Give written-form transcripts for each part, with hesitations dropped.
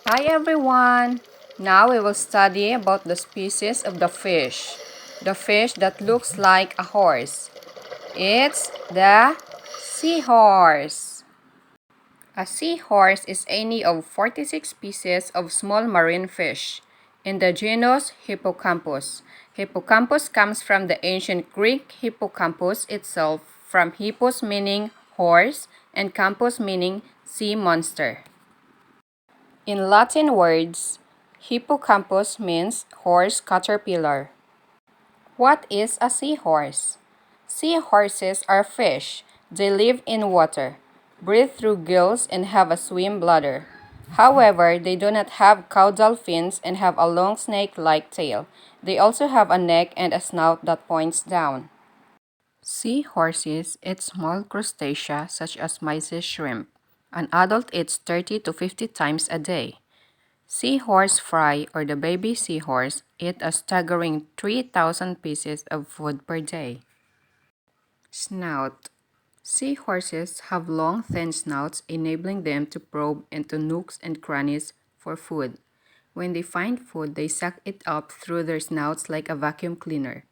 Hi everyone! Now we will study about the species of the fish that looks like a horse. It's the seahorse. A seahorse is any of 46 species of small marine fish in the genus Hippocampus. Hippocampus comes from the ancient Greek hippocampus itself, from hippos meaning horse and campus meaning sea monster. In Latin words, hippocampus means horse caterpillar. What is a seahorse? Seahorses are fish. They live in water, breathe through gills, and have a swim bladder. However, they do not have caudal fins and have a long snake-like tail. They also have a neck and a snout that points down. Seahorses eat small crustacea such as mysis shrimp. An adult eats 30 to 50 times a day. Seahorse fry or the baby seahorse eat a staggering 3,000 pieces of food per day. Snout. Seahorses have long, thin snouts, enabling them to probe into nooks and crannies for food. When they find food, they suck it up through their snouts like a vacuum cleaner.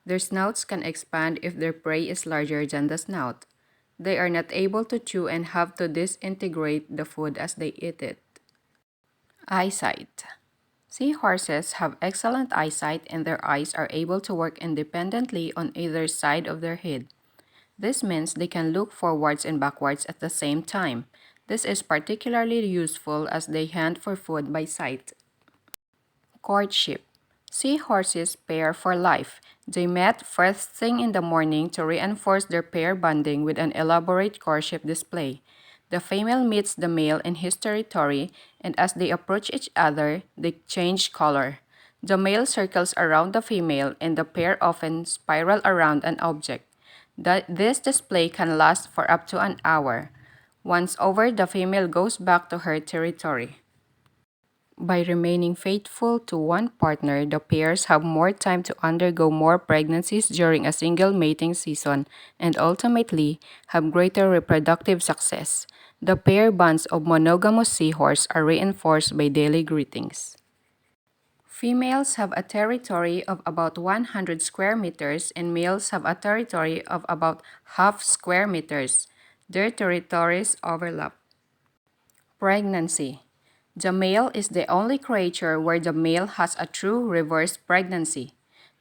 Their snouts can expand if their prey is larger than the snout. They are not able to chew and have to disintegrate the food as they eat it. Eyesight. Seahorses have excellent eyesight and their eyes are able to work independently on either side of their head. This means they can look forwards and backwards at the same time. This is particularly useful as they hunt for food by sight. Courtship. Seahorses pair for life. They met first thing in the morning to reinforce their pair bonding with an elaborate courtship display. The female meets the male in his territory, and as they approach each other, they change color. The male circles around the female, and the pair often spiral around an object. This display can last for up to an hour. Once over, the female goes back to her territory. By remaining faithful to one partner, the pairs have more time to undergo more pregnancies during a single mating season and ultimately have greater reproductive success. The pair bonds of monogamous seahorse are reinforced by daily greetings. Females have a territory of about 100 square meters and males have a territory of about half square meters. Their territories overlap. Pregnancy. The male is the only creature where the male has a true reverse pregnancy.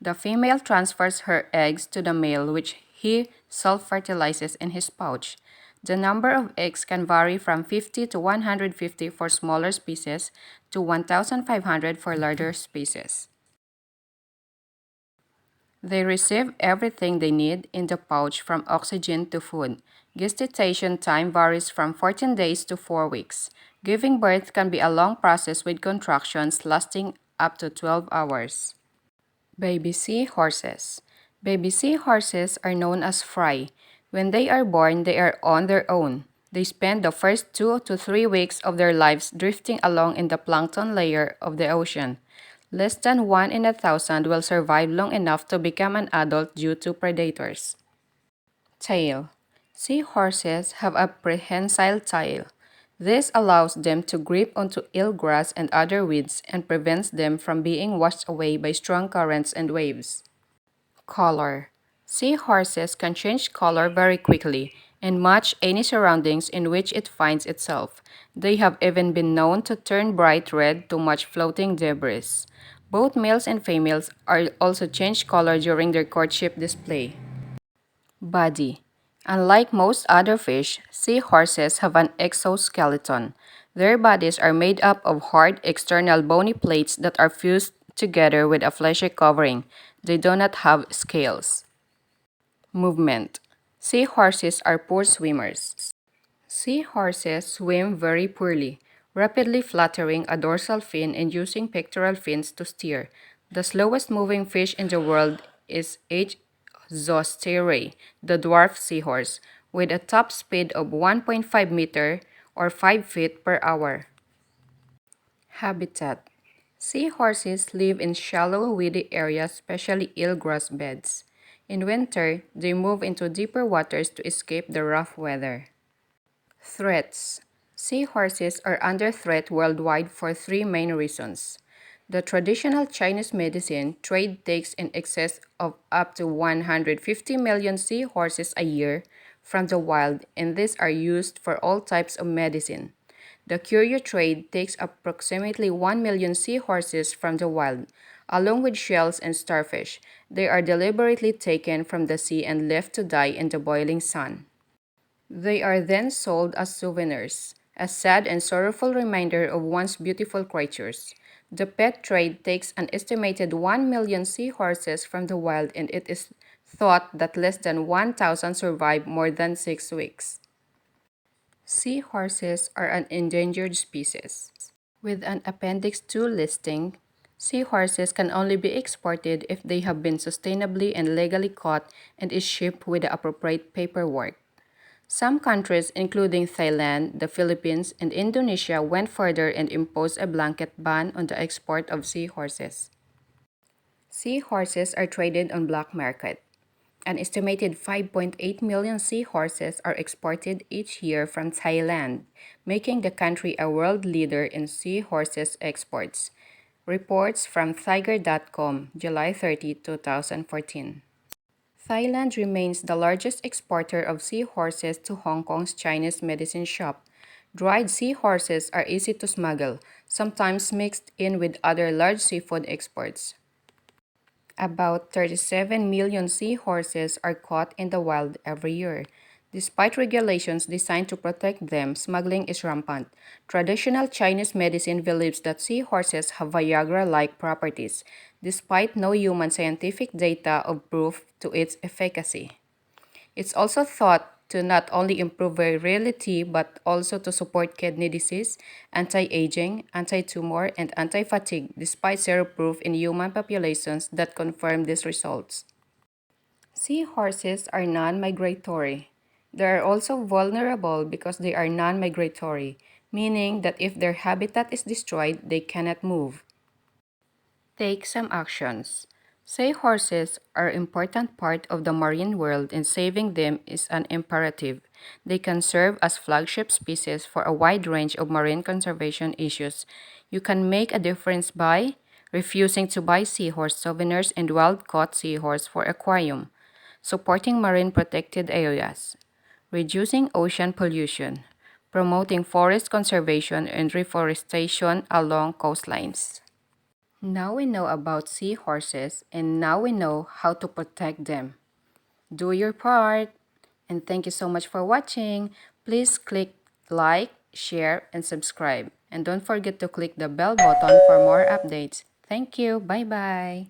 The female transfers her eggs to the male, which he self-fertilizes in his pouch. The number of eggs can vary from 50 to 150 for smaller species to 1,500 for larger species. They receive everything they need in the pouch from oxygen to food. Gestation time varies from 14 days to 4 weeks. Giving birth can be a long process with contractions lasting up to 12 hours. Baby seahorses. Baby seahorses are known as fry. When they are born, they are on their own. They spend the first 2 to 3 weeks of their lives drifting along in the plankton layer of the ocean. Less than 1 in 1,000 will survive long enough to become an adult due to predators. Tail. Seahorses have a prehensile tail. This allows them to grip onto eelgrass and other weeds and prevents them from being washed away by strong currents and waves. Color. Seahorses can change color very quickly and match any surroundings in which it finds itself. They have even been known to turn bright red to match floating debris. Both males and females are also change color during their courtship display. Body. Unlike most other fish, seahorses have an exoskeleton. Their bodies are made up of hard external bony plates that are fused together with a fleshy covering. They do not have scales. Movement. Seahorses are poor swimmers. Seahorses swim very poorly, rapidly fluttering a dorsal fin and using pectoral fins to steer. The slowest moving fish in the world is H. zosterae, the dwarf seahorse, with a top speed of 1.5 meter or 5 feet per hour. Habitat. Seahorses live in shallow, weedy areas, especially eelgrass beds. In winter, they move into deeper waters to escape the rough weather. Threats. Seahorses are under threat worldwide for three main reasons. The traditional Chinese medicine trade takes in excess of up to 150 million seahorses a year from the wild, and these are used for all types of medicine. The curio trade takes approximately 1 million seahorses from the wild, along with shells and starfish. They are deliberately taken from the sea and left to die in the boiling sun. They are then sold as souvenirs, a sad and sorrowful reminder of once beautiful creatures. The pet trade takes an estimated 1 million seahorses from the wild, and it is thought that less than 1,000 survive more than 6 weeks. Seahorses are an endangered species. With an Appendix 2 listing, seahorses can only be exported if they have been sustainably and legally caught and is shipped with the appropriate paperwork. Some countries, including Thailand, the Philippines, and Indonesia, went further and imposed a blanket ban on the export of seahorses. Seahorses are traded on black market. An estimated 5.8 million seahorses are exported each year from Thailand, making the country a world leader in seahorses exports. Reports from Tiger.com, July 30, 2014. Thailand remains the largest exporter of seahorses to Hong Kong's Chinese medicine shop. Dried seahorses are easy to smuggle, sometimes mixed in with other large seafood exports. About 37 million seahorses are caught in the wild every year. Despite regulations designed to protect them, smuggling is rampant. Traditional Chinese medicine believes that seahorses have Viagra-like properties, despite no human scientific data of proof to its efficacy. It's also thought to not only improve virility but also to support kidney disease, anti-aging, anti-tumor, and anti-fatigue, despite zero proof in human populations that confirm these results. Seahorses are non-migratory. They are also vulnerable because they are non-migratory, meaning that if their habitat is destroyed, they cannot move. Take some actions. Seahorses are an important part of the marine world and saving them is an imperative. They can serve as flagship species for a wide range of marine conservation issues. You can make a difference by refusing to buy seahorse souvenirs and wild-caught seahorse for aquarium, supporting marine protected areas, reducing ocean pollution, promoting forest conservation and reforestation along coastlines. Now we know about seahorses and now we know how to protect them. Do your part! And thank you so much for watching. Please click like, share, and subscribe. And don't forget to click the bell button for more updates. Thank you. Bye-bye.